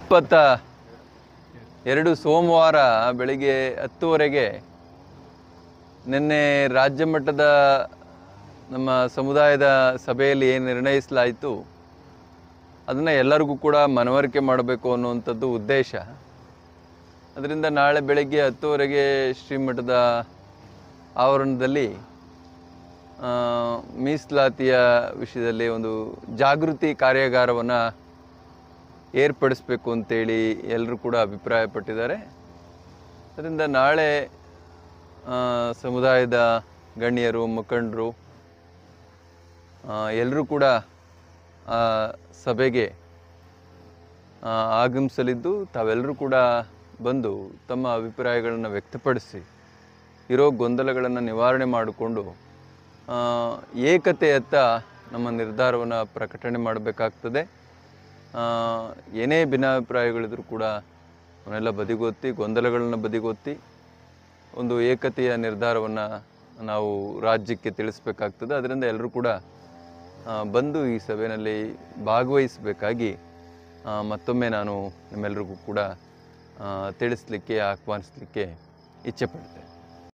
22 ಸೋಮವಾರ ಬೆಳಿಗ್ಗೆ 10 ನಿನ್ನೆ ರಾಜ್ಯ ಮಟ್ಟದ ನಮ್ಮ ಸಮುದಾಯದ ಸಭೆಯಲ್ಲಿ ಏನು ನಿರ್ಣಯಿಸಲಾಯಿತು ಅದನ್ನು ಎಲ್ಲರಿಗೂ ಕೂಡ ಮನವರಿಕೆ ಮಾಡಬೇಕು ಅನ್ನುವಂಥದ್ದು ಉದ್ದೇಶ. ಅದರಿಂದ ನಾಳೆ ಬೆಳಗ್ಗೆ 10 ಶ್ರೀಮಠದ ಆವರಣದಲ್ಲಿ ಮೀಸಲಾತಿಯ ವಿಷಯದಲ್ಲಿ ಒಂದು ಜಾಗೃತಿ ಕಾರ್ಯಾಗಾರವನ್ನು ಏರ್ಪಡಿಸಬೇಕು ಅಂತೇಳಿ ಎಲ್ಲರೂ ಕೂಡ ಅಭಿಪ್ರಾಯಪಟ್ಟಿದ್ದಾರೆ. ಅದರಿಂದ ನಾಳೆ ಸಮುದಾಯದ ಗಣ್ಯರು, ಮುಖಂಡರು ಎಲ್ಲರೂ ಕೂಡ ಸಭೆಗೆ ಆಗಮಿಸಲಿದ್ದು ತಾವೆಲ್ಲರೂ ಕೂಡ ಬಂದು ತಮ್ಮ ಅಭಿಪ್ರಾಯಗಳನ್ನು ವ್ಯಕ್ತಪಡಿಸಿ ಇರೋ ಗೊಂದಲಗಳನ್ನು ನಿವಾರಣೆ ಮಾಡಿಕೊಂಡು ಏಕತೆಯತ್ತ ನಮ್ಮ ನಿರ್ಧಾರವನ್ನು ಪ್ರಕಟಣೆ ಮಾಡಬೇಕಾಗ್ತದೆ. ಏನೇ ಭಿನ್ನಾಭಿಪ್ರಾಯಗಳಿದ್ರೂ ಕೂಡ ಅವನ್ನೆಲ್ಲ ಬದಿಗೊತ್ತಿ, ಗೊಂದಲಗಳನ್ನು ಬದಿಗೊತ್ತಿ ಒಂದು ಏಕತೆಯ ನಿರ್ಧಾರವನ್ನು ನಾವು ರಾಜ್ಯಕ್ಕೆ ತಿಳಿಸಬೇಕಾಗ್ತದೆ. ಅದರಿಂದ ಎಲ್ಲರೂ ಕೂಡ ಬಂದು ಈ ಸಭೆಯಲ್ಲಿ ಭಾಗವಹಿಸಬೇಕಾಗಿ ಮತ್ತೊಮ್ಮೆ ನಾನು ನಿಮ್ಮೆಲ್ಲರಿಗೂ ಕೂಡ ತಿಳಿಸ್ಲಿಕ್ಕೆ, ಆಹ್ವಾನಿಸಲಿಕ್ಕೆ ಇಚ್ಛೆಪಡ್ತೇನೆ.